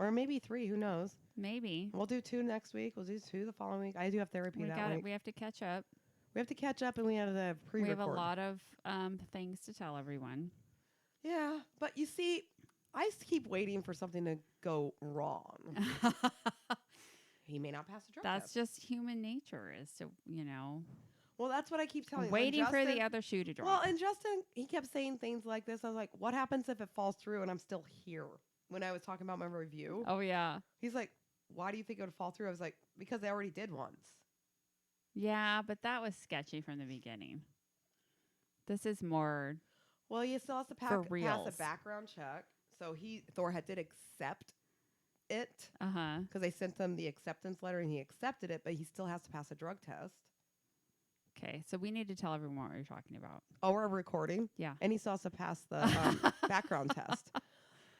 or maybe 3. Who knows? Maybe. We'll do 2 next week. We'll do 2 the following week. I do have therapy that week. We have to catch up. We have to catch up, and we have to pre-record. We have a lot of things to tell everyone. Yeah, but you see, I keep waiting for something to go wrong. He may not pass the drug That's test. just human nature, is to, Well, that's what I keep telling you. waiting for the other shoe to drop. Well, and Justin, he kept saying things like this. I was like, what happens if it falls through and I'm still here? When I was talking about my review. Oh, yeah. He's like, why do you think it would fall through? I was like, because they already did once. Yeah, but that was sketchy from the beginning. This is more... Well, he still has to pass a background check. So Thor did accept it. Uh-huh. Because they sent him the acceptance letter and he accepted it, but he still has to pass a drug test. Okay, so we need to tell everyone what you're talking about. Oh, we're recording? Yeah. And he still has to pass the background test.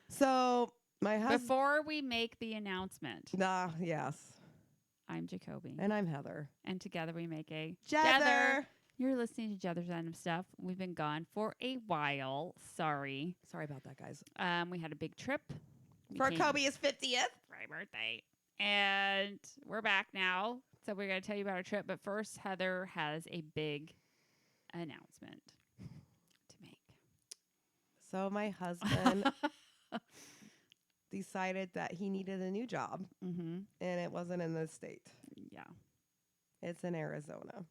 So my husband... Before we make the announcement. Yes. I'm Jacoby. And I'm Heather. And together we make a... Jether! You're listening to Jether's Random Stuff. We've been gone for a while. Sorry. Sorry about that, guys. We had a big trip. For Kobe's 50th. Right birthday. And we're back now. So we're going to tell you about our trip. But first, Heather has a big announcement to make. So my husband decided that he needed a new job. Mm-hmm. And it wasn't in the state. Yeah. It's in Arizona.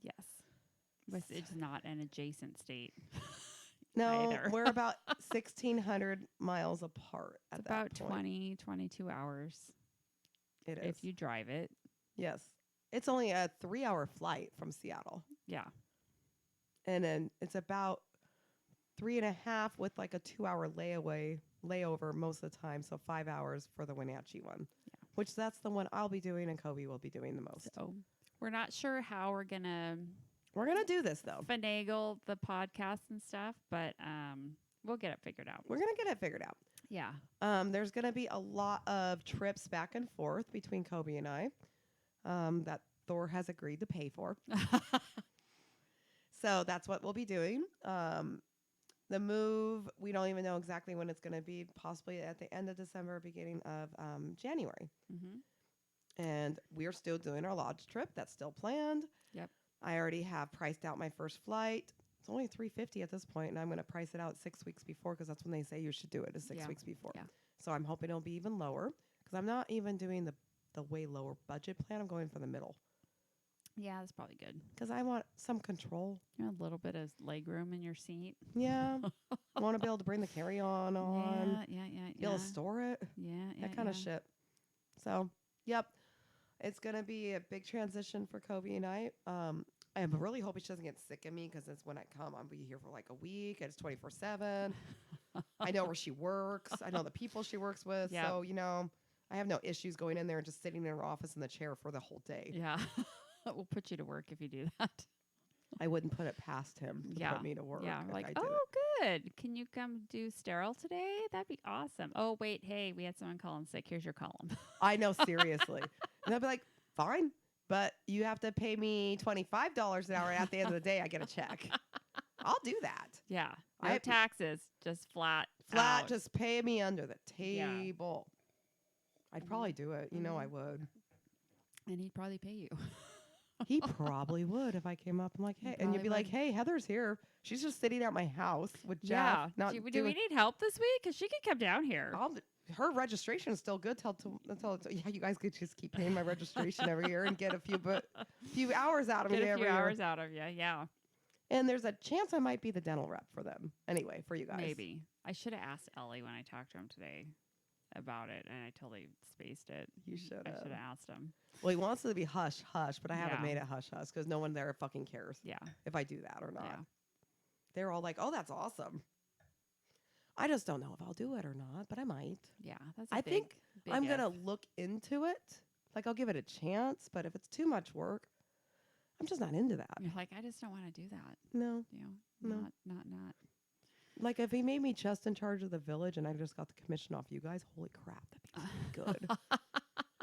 Yes. It's not an adjacent state. No, either. we're about 1,600 miles apart at It's that about point. 20, 22 hours. It is. If you drive it. Yes. It's only a 3-hour flight from Seattle. Yeah. And then it's about 3.5 with like a 2-hour layover most of the time. So 5 hours for the Wenatchee one, which that's the one I'll be doing and Kobe will be doing the most. So we're not sure how we're going to do this though. Finagle the podcast and stuff, but we'll get it figured out. We're going to get it figured out. Yeah. There's going to be a lot of trips back and forth between Kobe and I that Thor has agreed to pay for. So that's what we'll be doing. The move, we don't even know exactly when it's going to be, possibly at the end of December, beginning of January. Mm-hmm. And we're still doing our lodge trip. That's still planned. Yep. I already have priced out my first flight. It's only $350 at this point, and I'm going to price it out 6 weeks before because that's when they say you should do it, is 6 weeks before. Yeah. So I'm hoping it'll be even lower because I'm not even doing the way lower budget plan. I'm going for the middle. Yeah, that's probably good. Because I want some control. You know, a little bit of leg room in your seat. Yeah. I want to be able to bring the carry-on on. Yeah. Be able to store it. Yeah. That kind of shit. So, yep. It's going to be a big transition for Kobe and I. I really hope she doesn't get sick of me because it's when I come, I'll be here for like a week. It's 24/7. I know where she works. I know the people she works with. Yep. So, I have no issues going in there and just sitting in her office in the chair for the whole day. Yeah. We'll put you to work if you do that. I wouldn't put it past him to put me to work. Yeah. Like, good. Can you come do sterile today? That'd be awesome. Oh, wait. Hey, we had someone call in sick. Here's your column. I know, seriously. And I'll be like, fine. But you have to pay me $25 an hour. At the end of the day, I get a check. I'll do that. Yeah. No taxes. Just flat. Just pay me under the table. Yeah. I'd probably do it. I would. And he'd probably pay you. He probably would if I came up and like, hey, and you'd be like, hey, Heather's here. She's just sitting at my house with Jeff. Yeah. Do we need help this week? Because she could come down here. Her registration is still good until you guys could just keep paying my registration every year and get a few hours out of me every year. Hours out of you, yeah. And there's a chance I might be the dental rep for them. Anyway, for you guys. Maybe. I should have asked Ellie when I talked to him today about it, and I totally spaced it. You should have. I should have asked him. Well, he wants it to be hush hush, but I haven't made it hush hush because no one there fucking cares. Yeah. If I do that or not. Yeah. They're all like, "Oh, that's awesome." I just don't know if I'll do it or not, but I might. Yeah, I think I'm gonna look into it. Like I'll give it a chance, but if it's too much work, I'm just not into that. You're like, I just don't want to do that. No. Not. Like if he made me just in charge of the village and I just got the commission off you guys, holy crap, that'd be good.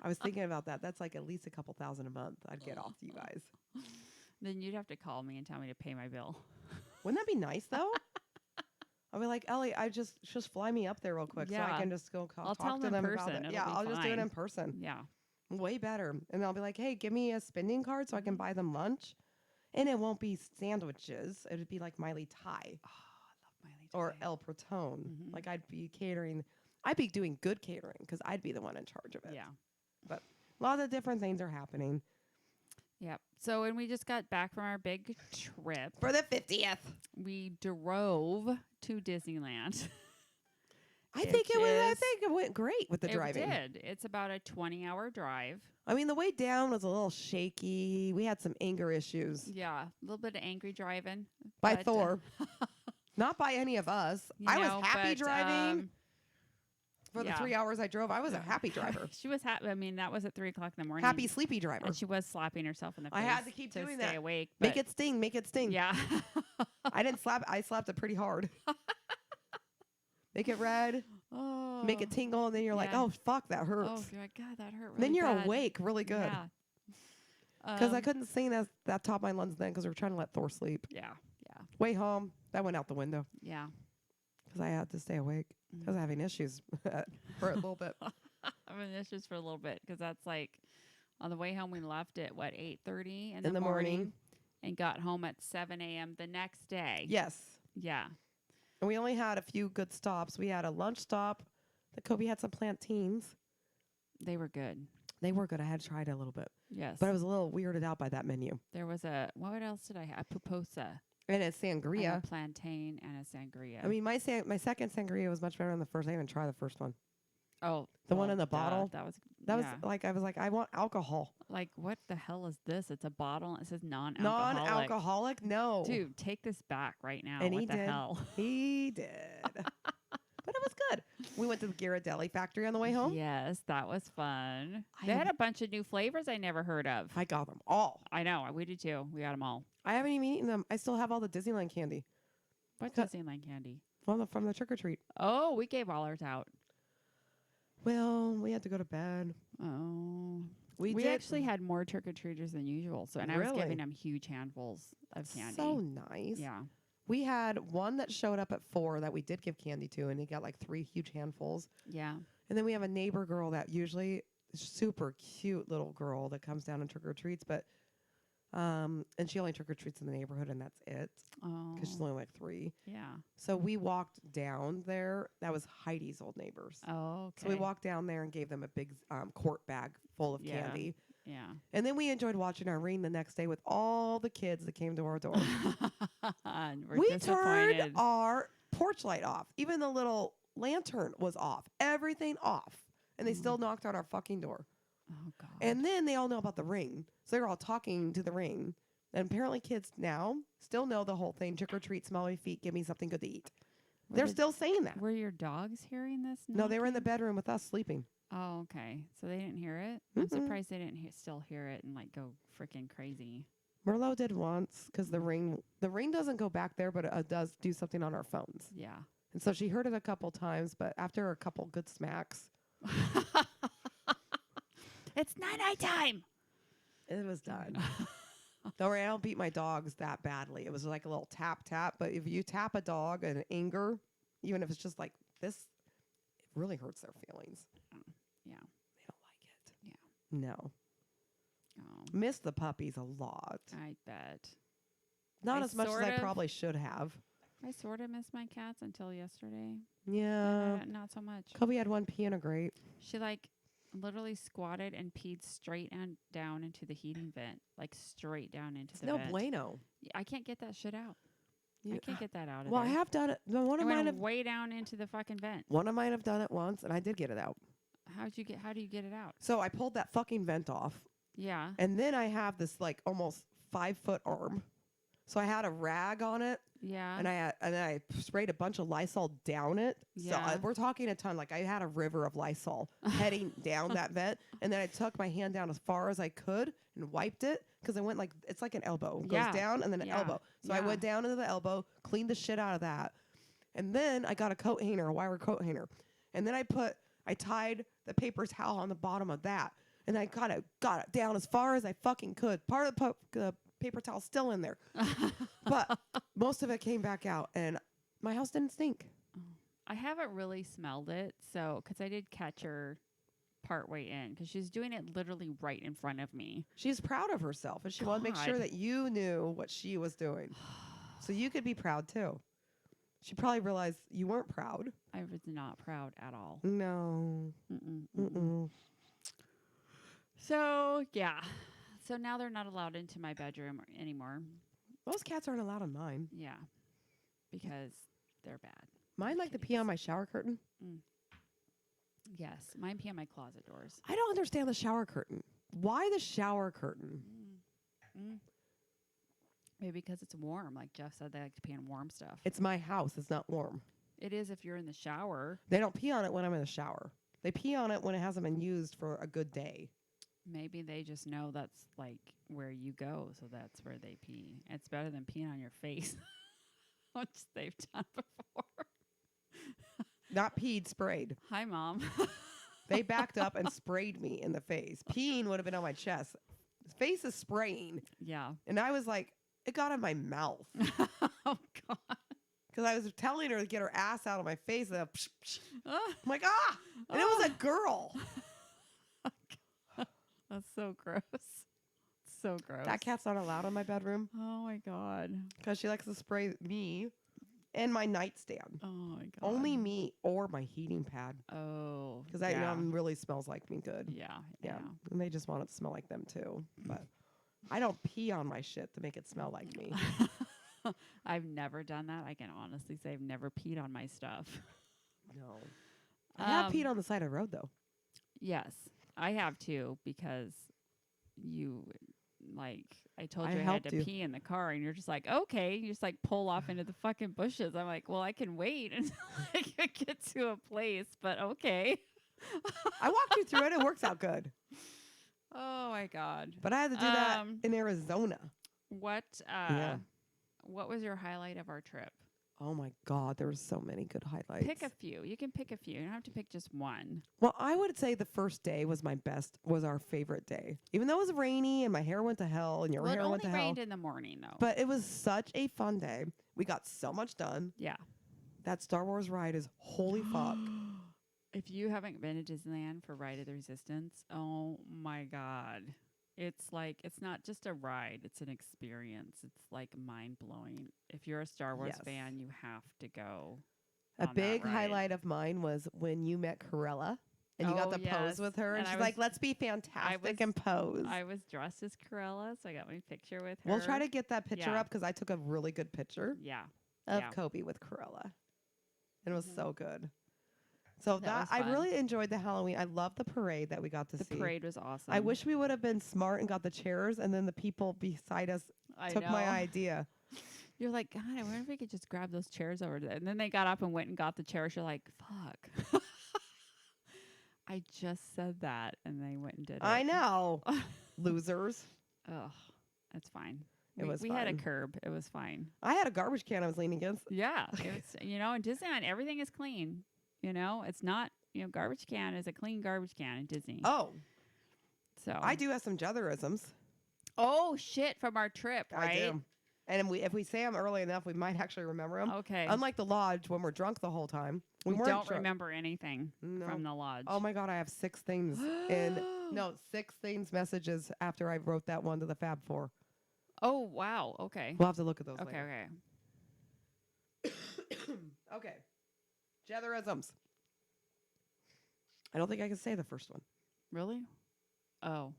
I was thinking about that. That's like at least a couple $1,000 a month I'd get off you guys. Then you'd have to call me and tell me to pay my bill. Wouldn't that be nice though? I'll be like, Ellie, just fly me up there real quick so Yeah. I can just go I'll talk tell to them in them about person. it. It'll Yeah, be I'll just do it fine. in person. Yeah. Way better. And I'll be like, hey, give me a spending card so I can buy them lunch. And it won't be sandwiches. It would be like Miley Thai Oh, I love Miley or Thai. El Protone. Mhm. Like I'd be catering. I'd be doing good catering because I'd be the one in charge of it. Yeah. A lot of different things are happening. Yep. So when we just got back from our big trip, For the 50th. we drove to Disneyland. I think it is- went great with the driving. It did. It's about a 20-hour drive. I mean, the way down was a little shaky. We had some anger issues Yeah, a little bit of angry driving by but, Thor, not by any of us. you I know, was happy but, driving for the yeah. 3 hours I drove. I was a happy driver, She was happy. I mean, that was at 3:00 in the morning. happy sleepy driver. And she was slapping herself in the face. I had to keep doing stay that. awake. Make but- it sting. Make it sting. Yeah. I didn't slap. I slapped it pretty hard. Make it red. Oh. Make it tingle, and then you're like, Yeah. "Oh fuck, that hurts." Oh, you're like, God, that hurt. Really then you're bad. awake, really good. Yeah. Because I couldn't sing that top of my lungs then because we were trying to let Thor sleep. Yeah. Yeah. Way home, that went out the window Yeah. because I had to stay awake. I was having issues for a little bit. I mean, it's just for a little bit because that's like on the way home we left at 8:30 In the morning. and got home at 7 a.m. the next day. Yes. Yeah. And we only had a few good stops. We had a lunch stop. The Kobe had some plantains. They were good. They were good. I had tried it a little bit, Yes. but I was a little weirded out by that menu. There was what else did I have? A puposa. And it's And sangria. a plantain and a sangria. I mean, my second sangria was much better than the first. I didn't even try the first one. oh, the one in the bottle? That was That yeah. was like I was like, I want alcohol. like, what the hell is this? It's a bottle. And it says non-alcoholic. Non-alcoholic? No. Dude, take this back right now. And what he the did. hell? He did. But it was good. We went to the Ghirardelli factory on the way home. Yes, that was fun. I They had have- a bunch of new flavors I never heard of. I got them all. I know. We did too. We got them all. I haven't even eaten them. I still have all the Disneyland candy. What's Cut- Disneyland candy? From the trick or treat. Oh, we gave all ours out. Well, we had to go to bed. Oh. We We did. actually had more trick-or-treaters than usual. So, and I was Really? giving them huge handfuls of candy. So nice. Yeah. We had one that showed up at 4 that we did give candy to, and he got like 3 huge handfuls. Yeah. And then we have a neighbor girl that usually super cute little girl that comes down and trick or treats, but and she only trick or treats in the neighborhood, and that's it Oh. because she's only like 3. Yeah. So we walked down there. That was Heidi's old neighbors. Oh, okay. So we walked down there and gave them a big quart bag full of Yeah. candy. Yeah. And then we enjoyed watching our ring the next day with all the kids that came to our door. And we're We disappointed. turned our porch light off. Even the little lantern was off. Everything off. And they still knocked on our fucking door. Oh, God. And then they all know about the ring. So they were all talking to the ring. And apparently kids now still know the whole thing. Trick or treat, smell my feet, give me something good to eat. Were They're the- still saying that. Were your dogs hearing this? No, they were in the knocking? bedroom with us sleeping. Oh, okay. So they didn't hear it? I'm Mm-mm. surprised they didn't still hear it and like go freaking crazy. Merlot did once because the ring doesn't go back there, but it does do something on our phones. Yeah. And so she heard it a couple times, but after a couple good smacks, It's night time. it was done. Don't worry, I don't beat my dogs that badly. It was like a little tap tap, but if you tap a dog in anger, even if it's just like this, it really hurts their feelings. Yeah. They don't like it. Yeah. No. Oh, Miss the puppies a lot. I bet. Not I as much as sort I of- probably should have. I sort of missed my cats until yesterday. Yeah. Not so much. Kobe had one pee in a grate. She like literally squatted and peed straight and down into the heating vent, like straight down into It's the no vent. bueno. I can't get that shit out. I You- can't get that out of Well, I there. have done it. No, one It of mine went have way down into the fucking vent. one of mine have done it once, and I did get it out. How do you get it out? So I pulled that fucking vent off, Yeah. and then I have this like almost 5-foot arm. So I had a rag on it, Yeah. and I sprayed a bunch of Lysol down it. So Yeah. we're talking a ton. Like I had a river of Lysol heading down that vent, and then I took my hand down as far as I could and wiped it because I went like it's like an elbow. It goes Yeah. down and then an Yeah. elbow. So I Yeah. went down into the elbow, cleaned the shit out of that, and then I got a coat hanger, a wire coat hanger, and then I tied the paper towel on the bottom of that, and I got it down as far as I fucking could. Part of the paper towel's still in there, but most of it came back out, and My house didn't stink. I haven't really smelled it, so because I did catch her partway in because she's doing it literally right in front of me. She's proud of herself, and she wanted to make sure God. that you knew what she was doing, so you could be proud too. She probably realized you weren't proud. I was not proud at all. No. Mm-mm, mm-mm. Mm-mm. So yeah, so now they're not allowed into my bedroom anymore. Most cats aren't allowed in mine. Yeah, because they're bad. Mine like to pee on my shower curtain. Yes, mine pee on my closet doors. I don't understand the shower curtain. Why the shower curtain? Maybe because it's warm. Like Jeff said, they like to pee on warm stuff. It's my house. It's not warm. It is if you're in the shower. They don't pee on it when I'm in the shower. They pee on it when it hasn't been used for a good day. Maybe they just know that's like where you go, so that's where they pee. It's better than peeing on your face, which they've done before. Not peed, sprayed. Hi, Mom. They backed up and sprayed me in the face. Peeing would have been on my chest. Face is spraying. Yeah. And I was like, it got in my mouth. Oh, God. Because I was telling her to get her ass out of my face. And psh, psh. Ah, I'm like, ah! And it was a girl. that's so gross. So gross. That cat's not allowed in my bedroom Oh, my God. because she likes to spray me and my nightstand. Oh, my God. Only me or my heating pad. Oh. Because that yeah. really smells like me good. Yeah. Yeah. And they just want it to smell like them too. But I don't pee on my shit to make it smell like me. I've never done that. I can honestly say I've never peed on my stuff. No. I have Um, peed on the side of the road though. Yes, I have too because you like I told I you I had helped to you. pee in the car and you're just like, okay, you just like pull off into the fucking bushes. I'm like, well, I can wait until I can get to a place, but okay. I walked you through it. It works out good. Oh my God. But I had to do that Um, in Arizona. What Yeah. what was your highlight of our trip? Oh my God, there were so many good highlights. Pick a few. You can pick a few. You don't have to pick just one. Well, I would say the first day was was our favorite day. Even though it was rainy and my hair went to hell and your Well, it hair only went to hell. rained in the morning though. But it was such a fun day. We got so much done. yeah. That Star Wars ride is holy fuck. If you haven't been to Disneyland for Ride of the Resistance, oh my God. It's like, it's not just a ride, it's an experience. It's like mind blowing. If you're a Star Wars Yes. fan, you have to go. A on that big ride. highlight of mine was when you met Corella and you got Oh, to yes. pose with her. And And I she's was- like, let's be fantastic was- and pose. I was dressed as Corella, so I got my picture with her. We'll try to get that picture Yeah. up because I took a really good picture Yeah. of Yeah. Kobe with Corella. And it was Mhm. so good. So That that was I fun. really enjoyed the Halloween. I love the parade that we got to The see. parade was awesome. I wish we would have been smart and got the chairs, and then the people beside us I took my know. idea. You're like, God, I wonder if we could just grab those chairs over there. And then they got up and went and got the chairs. You're like, fuck. I just said that, and they went and did it. I know, losers. Ugh, that's fine. It was we had a fun. curb. It was fine. I had a garbage can I was leaning against. Yeah, it was. In Disneyland, everything is clean. It's not. Garbage can is a clean garbage can in Disney. Oh, so I do have some Jetherisms. Oh shit! From our trip, right? I do. And if we say them early enough, we might actually remember them. Okay. Unlike the lodge, when we're drunk the whole time, we weren't don't drunk. remember anything No. from the lodge. Oh my God, I have 6 things in. No, 6 things messages after I wrote that one to the Fab Four. Oh wow. Okay. We'll have to look at those Okay. later. Okay. Okay. Jetherisms. I don't think I can say the first one. Really? Oh,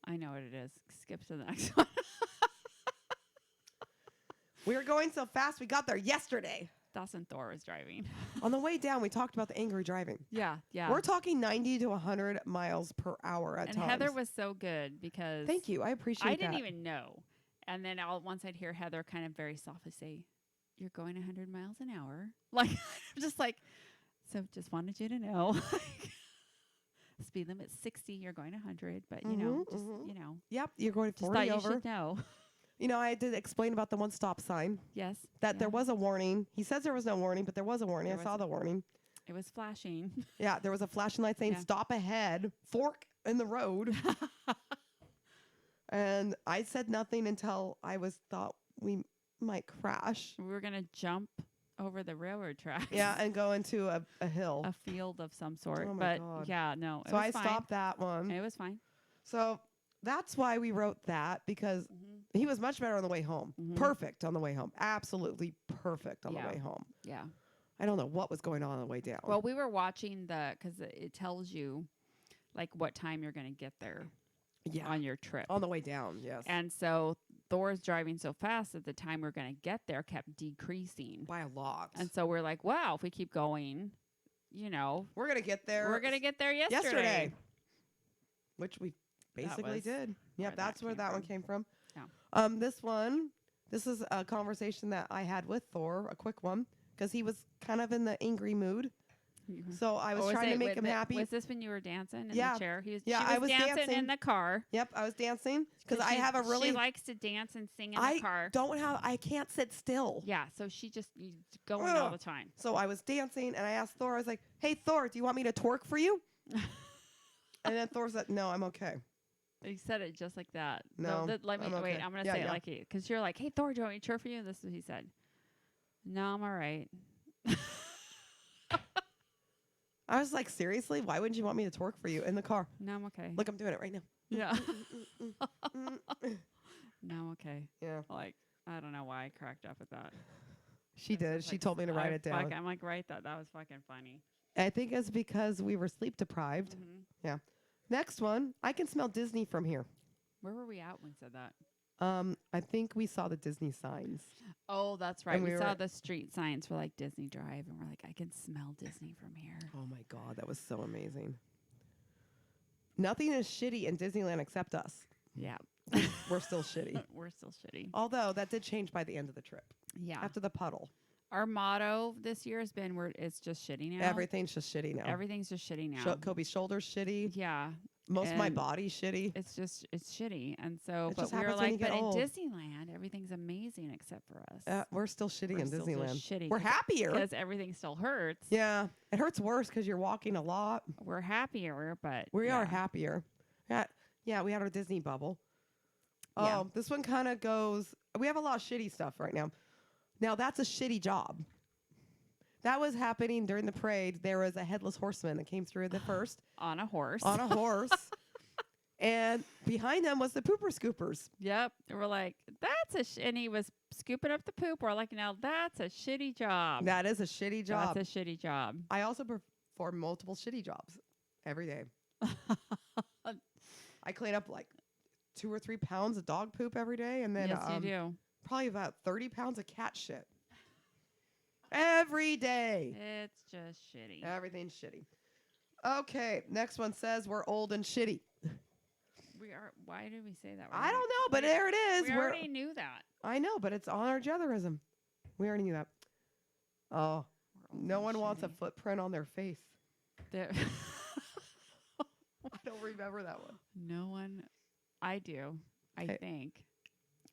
I know what it is. Skip to the next one. We were going so fast, we got there yesterday. Dawson Thor was driving. On the way down, we talked about the angry driving. Yeah. Yeah. We're talking 90 to 100 miles per hour at and times. Heather was so good because Thank you. I appreciate I that. didn't even know. And then once I'd hear Heather kind of very softly say, "You're going 100 miles an hour." Like, I'm just like, so just wanted you to know. Speed limit 60, you're going 100, but Mhm, Yep, you're going just 40 thought you over. should know. I did explain about the one stop sign Yes. that there yeah. was a warning. He says there was no warning, but there was a warning. There I saw was the warning. It was flashing. Yeah, there was a flashing light saying Yeah. stop ahead, fork in the road. And I said nothing until I thought we might crash. We were going to jump over the railroad tracks. Yeah, and go into a hill. A field of some sort. Oh my but God. yeah, no. It So was I fine. stopped that one. It was fine. So that's why we wrote that, because he was much better on the way home. Mhm. Perfect on the way home. Absolutely perfect on Yeah. the way home. Yeah. I don't know what was going on the way down. Well, we were watching because it tells you like what time you're going to get there yeah, on your trip. on the way down, yes. And so Thor's driving so fast that the time we're going to get there kept decreasing. By a lot. And so we're like, wow, if we keep going, you know, we're going to get there. we're going to get there yesterday. Which we basically was did. where Yep, that's that where came that one from. came from. Yeah. This is a conversation that I had with Thor, a quick one, because he was kind of in the angry mood. So I was trying to make him happy. Was this when you were dancing in Yeah. the chair? She I was was dancing in the car. Yep, I was dancing because I have a really. She likes to dance and sing in the car. I can't sit still. Yeah, so she just going all Ugh. the time. So I was dancing and I asked Thor, I was like, hey, Thor, do you want me to twerk for you? And then Thor said, no, I'm okay. He said it just like that. No, let me I'm wait. okay. I'm gonna Yeah, say yeah. it like because you're like, hey Thor, do you want me to cheer for you? This is what he said. No, I'm all right. I was like, seriously? Why wouldn't you want me to twerk for you in the car? No, I'm okay. Look, I'm doing it right now. Yeah. Mm. No, I'm okay. Yeah, Like I don't know why I cracked up at that. she did. It's She like, told me to write it down. I'm like, write that. That was fucking funny. I think it's because we were sleep deprived. Mm-hmm. Next one, I can smell Disney from here. Where were we at when we said that? I think we saw the Disney signs. Oh, that's right. And We we saw were- the street signs for like Disney Drive, and we're like, I can smell Disney from here. Oh my God, that was so amazing. Nothing is shitty in Disneyland except us. Yeah, We're still shitty. we're still shitty. Although that did change by the end of the trip. Yeah. After the puddle. Our motto this year has been it's just shitty now. Everything's just shitty now. Everything's just shitty now. Kobe's shoulder's shitty. Yeah. Most of my And body's shitty. It's shitty. And so, It but just we were happens when you like, get but old. in Disneyland, everything's amazing except for us. We're still shitty We're in still Disneyland. just shitty We're happier. because everything still hurts. Yeah. It hurts worse because you're walking a lot. We're happier, but We yeah. are happier. Yeah, we had our Disney bubble. Yeah. Oh, this one kind of goes. We have a lot of shitty stuff right now. Now, that's a shitty job. That was happening during the parade. There was a headless horseman that came through the first on a horse. on a horse. And behind them was the pooper scoopers. Yep. And we're like, that's and he was scooping up the poop. We're like, now that's a shitty job. That is a shitty job. That's a shitty job. I also perform multiple shitty jobs every day. I clean up like 2 or 3 pounds of dog poop every day, and then yes, you do. probably about 30 pounds of cat shit every day. It's just shitty. Everything's shitty. Okay, next one says we're old and shitty. We are. Why did we say that? I don't know, but there it is. We already knew that. I know, but it's on our Jetherism. We already knew that. Oh, We're old no and one wants a shitty. footprint on their face. There- I don't remember that one. no one. I do. I Okay. think.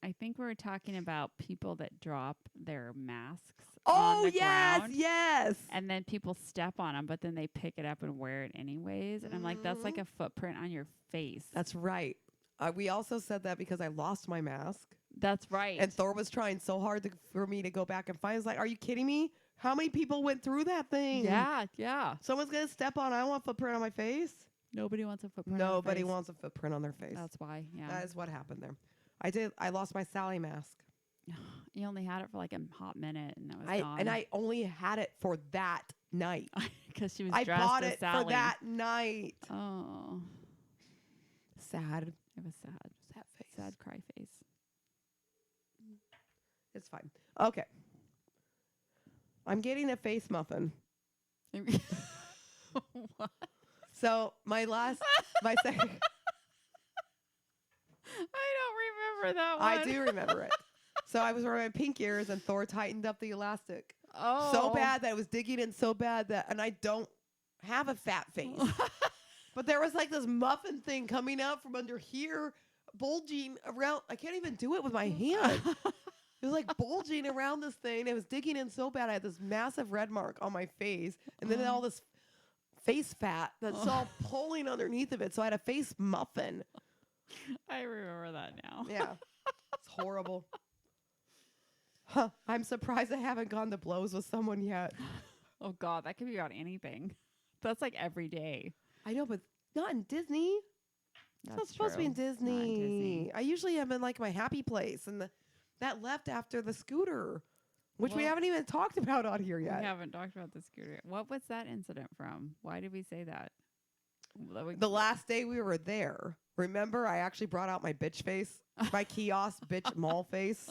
I think we were talking about people that drop their masks Oh, on the yes, ground. yes. And then people step on them, but then they pick it up and wear it anyways. And I'm like, that's like a footprint on your face. That's right. We also said that because I lost my mask. That's right. And Thor was trying so hard for me to go back and find. I was like, are you kidding me? How many people went through that thing? yeah, yeah. Someone's going to step on. I don't want a footprint on my face. Nobody wants a footprint. on their Nobody face. wants a footprint on their face. That's why. Yeah. That is what happened there. I lost my Sally mask. You only had it for like a hot minute, and it was gone. And I only had it for that night. because she was I dressed bought as it Sally. for that night. Oh, Sad. it was sad. Sad face. Sad cry face. It's fine. Okay. I'm getting a face muffin. What? So my second. I don't remember that one. I do remember it. So I was wearing my pink ears, and Thor tightened up the elastic Oh, so bad that it was digging in so bad and I don't have a fat face. But there was like this muffin thing coming out from under here, bulging around. I can't even do it with my hand. It was like bulging around this thing. It was digging in so bad. I had this massive red mark on my face, and then all this face fat that's all pulling underneath of it. So I had a face muffin. I remember that now. Yeah, it's horrible. Huh, I'm surprised I haven't gone to blows with someone yet. Oh God, that could be about anything. That's like every day. I know, but not in Disney. It's not supposed to be in true. Not in Disney. Disney. I usually am in like my happy place, and that left after the scooter, which we Well, haven't even talked about on here We yet. haven't talked about the scooter. What was that incident from? Why did we say that? The last day we were there, remember, I actually brought out my bitch face, my kiosk bitch mall face.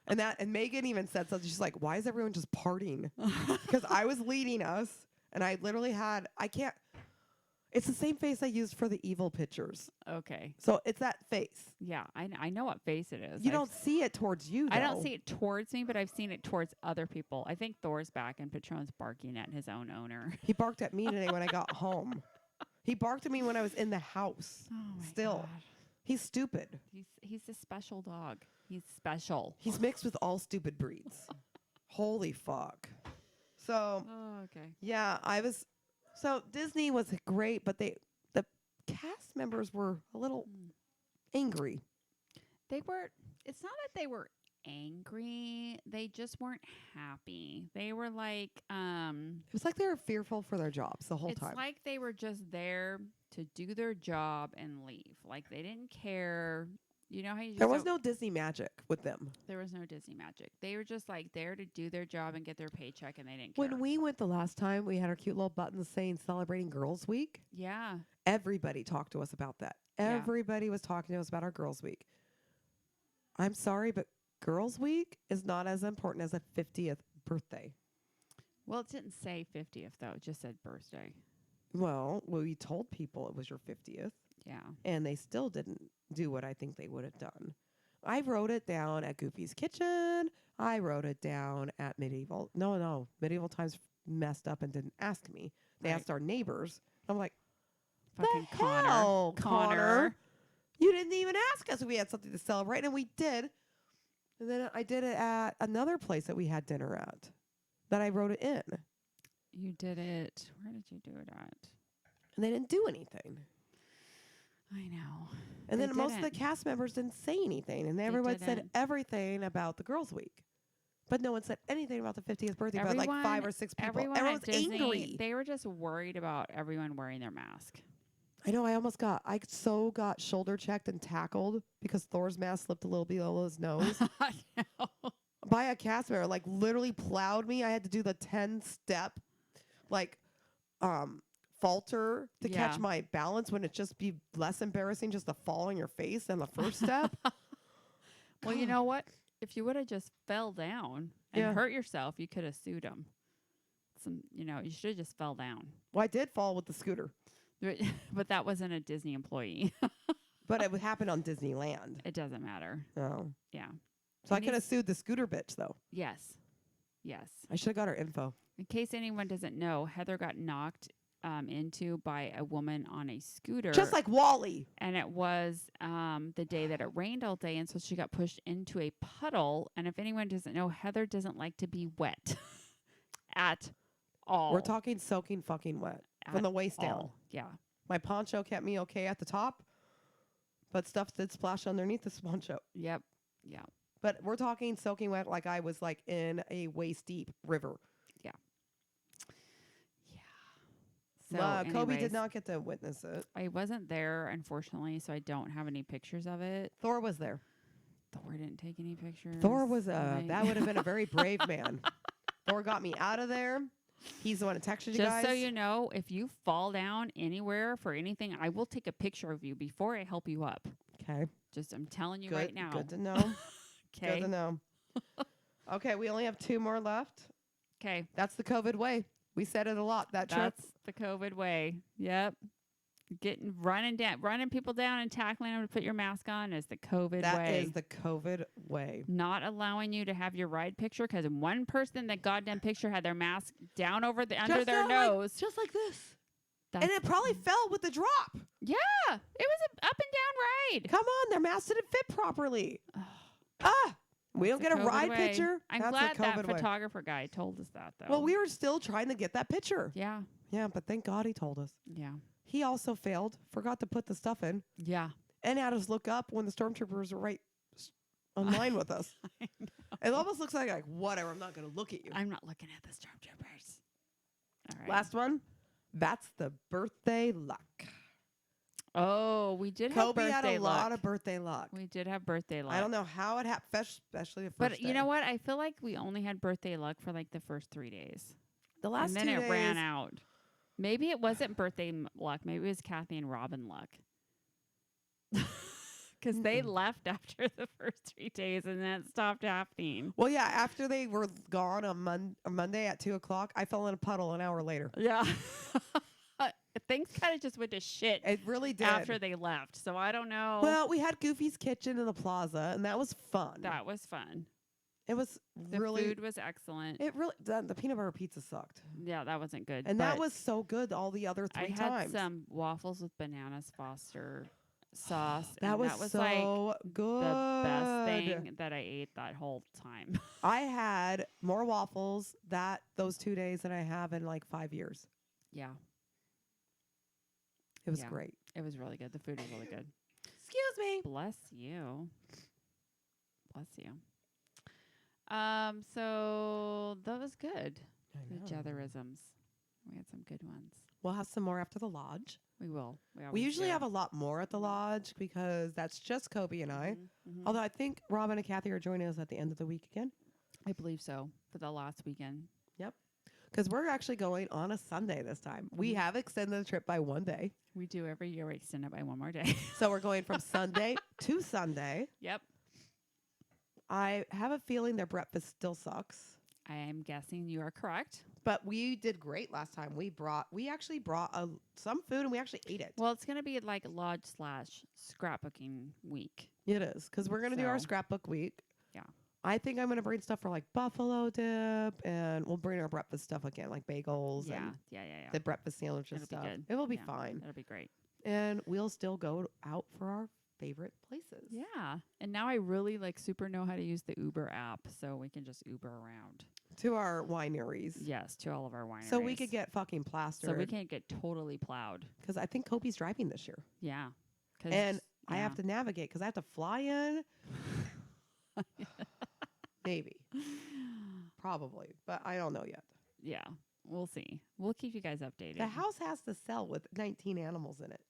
And Megan even said something. She's like, why is everyone just partying? Because I was leading us, and I literally it's the same face I used for the evil pictures. Okay. So it's that face. Yeah, I know what face it is. You don't see it towards you, though. I don't see it towards me, but I've seen it towards other people. I think Thor's back and Patron's barking at his own owner. He barked at me today when I got home. He barked at me when I was in the house. Oh my Still. God. He's stupid. He's a special dog. He's special. He's mixed with all stupid breeds. Holy fuck. So, Oh, okay. yeah, so Disney was great, but the cast members were a little angry. It's not that they were angry. They just weren't happy. They were like, It was like they were fearful for their jobs the whole it's time. like they were just there to do their job and leave. Like they didn't care. You know how you just There was don't- no Disney magic with them. there was no Disney magic. They were just like there to do their job and get their paycheck, and they didn't care. When we went the last time, we had our cute little buttons saying celebrating Girls Week. yeah, Everybody talked to us about that. Yeah. Everybody was talking to us about our Girls Week. I'm sorry, but Girls Week is not as important as a 50th birthday. well, it didn't say 50th though. It just said birthday. Well, we told people it was your 50th, Yeah. and they still didn't do what I think they would have done. I wrote it down at Goofy's Kitchen. I wrote it down at Medieval. No, Medieval Times messed up and didn't ask me. They Right. asked our neighbors. I'm like, Fucking the Connor. hell, Connor? You didn't even ask us if we had something to celebrate, and we did. And then I did it at another place that we had dinner at that I wrote it in, You did it. Where did you do it at? and they didn't do anything. I know. And They then most of the didn't. cast members didn't say anything, and everyone said didn't. everything about the Girls' Week. But no one said anything about the 50th birthday, but like 5 Everyone- or 6 people. Everyone Everyone's at Disney, angry. they were just worried about everyone wearing their mask. I know, I so got shoulder checked and tackled because Thor's mask slipped a little below his nose I know. by a cast member, like literally plowed me. I had to do the 10-step, like, falter to Yeah. catch my balance when it just be less embarrassing just to fall on your face than the first step. Well, you God. know what? If you would have just fell down and Yeah. hurt yourself, you could have sued them. You should have just fell down. Well, I did fall with the scooter, But that wasn't a Disney employee. but it would happen on Disneyland. It doesn't matter. Oh. Yeah. So I It could have needs- sued the scooter bitch, though. Yes. Yes. I should have got her info. In case anyone doesn't know, Heather got knocked into by a woman on a scooter. Just like Wally. And it was the day that it rained all day, and so she got pushed into a puddle. And if anyone doesn't know, Heather doesn't like to be wet at all. We're talking soaking fucking wet from At the waist down. all. Yeah. My poncho kept me okay at the top, but stuff did splash underneath the poncho. Yep. Yeah. But we're talking soaking wet like I was like in a waist deep river. So, Kobe anyways, did not get to witness it. I wasn't there, unfortunately, so I don't have any pictures of it. Thor was there. Thor didn't take any pictures. Thor was Right. that would have been a very brave man. Thor got me out of there. He's the one that texted you Just guys. so you know, if you fall down anywhere for anything, I will take a picture of you before I help you up. Okay. Just, I'm telling you Good. right now. Good to know. Good Okay. to know. Okay, we only have 2 more left. Okay. That's the COVID way. We said it a lot that trip. That's the COVID way. Yep. Running people down and tackling them to put your mask on is the COVID That way. is the COVID way. Not allowing you to have your ride picture because one person, that goddamn picture, had their mask down over under Just their like- nose. just like this. And That's- it probably fell with the drop. yeah, it was an up and down ride. Come on, their mask didn't fit properly. We don't That's get the a COVID ride way. picture. I'm That's glad the that COVID way. photographer guy told us that, though. Well, we were still trying to get that picture. Yeah. Yeah, but thank God he told us. Yeah. He also failed, forgot to put the stuff in, Yeah. and had us look up when the stormtroopers were right on line with us. I know. It almost looks like whatever. I'm not going to look at you. I'm not looking at the stormtroopers. All right. Last one. That's the birthday luck. Oh, we did have Kobe birthday had a luck. lot of birthday luck. We did have birthday luck. I don't know how it happened, especially the first But you day. know what? I feel like we only had birthday luck for like the first 3 days. The last and then 2 it days, ran out. Maybe it wasn't birthday luck. Maybe it was Kathy and Robin luck. Because they left after the first 3 days and then it stopped happening. Well, yeah, after they were gone on Monday at 2:00, I fell in a puddle an hour later. Yeah. Things kind of just went to shit It really did. after they left. So I don't know. Well, we had Goofy's Kitchen in the plaza, and that was fun. That was fun. It was The really. food was excellent. The peanut butter pizza sucked, Yeah, that wasn't good. and that but was so good. All the other I three had times. some waffles with bananas Foster sauce. that and was that was so like good. the best thing that I ate that whole time. I had more waffles those 2 days than I have in like 5 years. Yeah, It was Yeah. great. it was really good. The food was really good. Excuse me. Bless you. Bless you. So that was good. The Jetherisms. We had some good ones. We'll have some more after the lodge. We will. We always usually do. have a lot more at the lodge because that's just Kobe and I. Mhm, mhm. Although I think Robin and Kathy are joining us at the end of the week again. I believe so for the last weekend. Because we're actually going on a Sunday this time. We Mhm. have extended the trip by 1 day. We do every year. We extend it by one more day. So we're going from Sunday to Sunday. Yep. I have a feeling their breakfast still sucks. I am guessing you are correct. But we did great last time. We actually brought some food and we actually ate it. Well, it's going to be like lodge / scrapbooking week. It is because we're going to do our So- scrapbook week. Yeah. I think I'm going to bring stuff for like buffalo dip and we'll bring our breakfast stuff again, like bagels Yeah. and Yeah. the breakfast sandwiches It'll be stuff. good. It will be Yeah. fine. That'll be great. And we'll still go out for our favorite places. Yeah. And now I really super know how to use the Uber app so we can just Uber around. To our wineries. Yes, to all of our wineries. So we could get fucking plastered. So we can't get totally plowed. Because I think Kobe's driving this year. Yeah. 'Cause, And I have yeah. to navigate because I have to fly in. Maybe. Probably. But I don't know yet. Yeah. We'll see. We'll keep you guys updated. The house has to sell with 19 animals in it.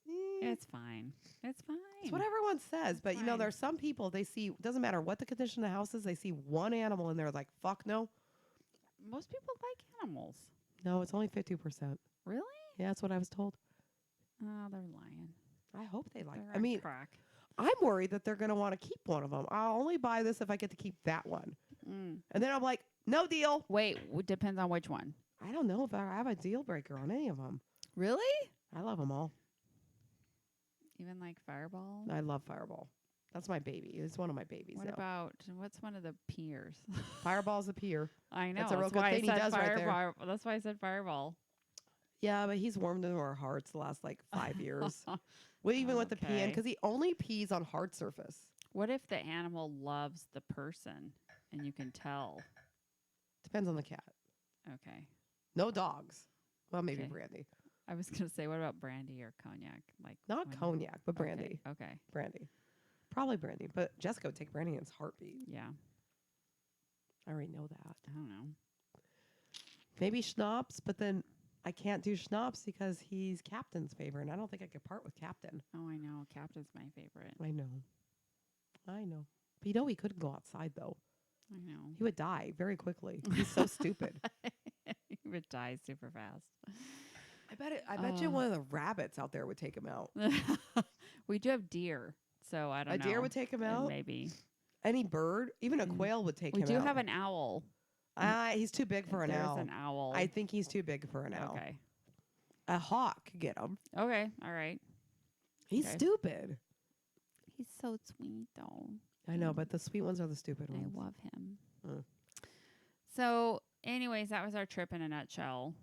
It's fine. It's fine. It's what everyone says. But, Fine. there's some people, they see, doesn't matter what the condition of the house is, they see one animal and they're like, fuck no. Most people like animals. No, it's only 50%. Really? Yeah, that's what I was told. Oh, they're lying. I hope they like They're I on mean, crack. I'm worried that they're going to want to keep one of them. I'll only buy this if I get to keep that one. Mm. And then I'm like, no deal. Wait, depends on which one. I don't know if I have a deal breaker on any of them. Really? I love them all. Even like Fireball? I love Fireball. That's my baby. It's one of my babies. What now. about what's one of the peers? Fireball's a peer. I know. That's a real good why thing he I said does right there. Fireball. That's why I said Fireball. Yeah, but he's warmed into our hearts the last 5 years. Even with the peeing, Okay. because he only pees on hard surface. What if the animal loves the person and you can tell? Depends on the cat. Okay. No dogs. Well, maybe Okay. brandy. I was gonna say, what about brandy or cognac? Not when- cognac, but brandy. Okay. Brandy. Probably brandy. But Jessica would take brandy in his heartbeat. Yeah. I already know that. I don't know. Maybe schnapps, but then I can't do schnapps because he's Captain's favorite, and I don't think I could part with Captain. Oh, I know. Captain's my favorite. I know. But he couldn't go outside, though. I know. He would die very quickly. He's so stupid. He would die super fast. I bet you one of the rabbits out there would take him out. We do have deer, so I don't A know. deer would take him out? Maybe. Any bird, even a Mm. quail would take We him do out. have an owl. He's too big for an There's owl. an owl. I think he's too big for an owl. Okay. A hawk could get him. Okay. All right. He's Okay. stupid. He's so sweet, though. I know, but the sweet ones are the stupid I ones. love him. Mm. So, anyways, that was our trip in a nutshell.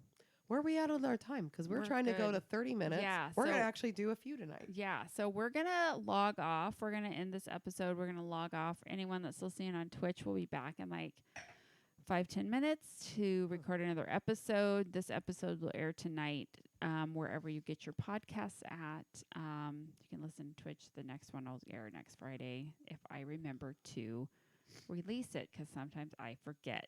Where are we at on our time? Because we're We're trying to go good. to 30 minutes. Yeah, We're going to so- actually do a few tonight. Yeah, so we're going to log off. We're going to end this episode. We're going to log off. Anyone that's listening on Twitch will be back in 5-10 minutes to record another episode. This episode will air tonight wherever you get your podcasts at. You can listen to Twitch. The next one will air next Friday if I remember to release it because sometimes I forget.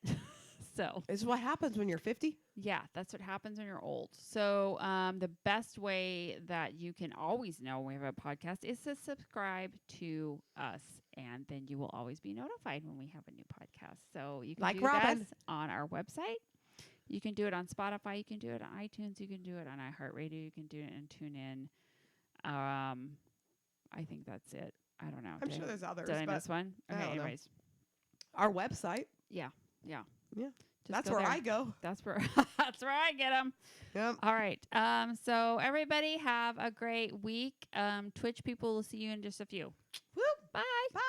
So This is what happens when you're 50. yeah, that's what happens when you're old. So the best way that you can always know when we have a podcast is to subscribe to us, and then you will always be notified when we have a new podcast. So you can Like do Robin. this on our website. You can do it on Spotify. You can do it on iTunes. You can do it on iHeartRadio. You can do it and tune in. I think that's it. I don't know. I'm sure there's others, Did I but miss one? I Okay, don't know. anyways. our website. Yeah. Yeah. Just That's go where there. I go. That's where that's where I get them. Yep. All right. So everybody have a great week. Twitch people will see you in just a few. Whoop. Bye. Bye.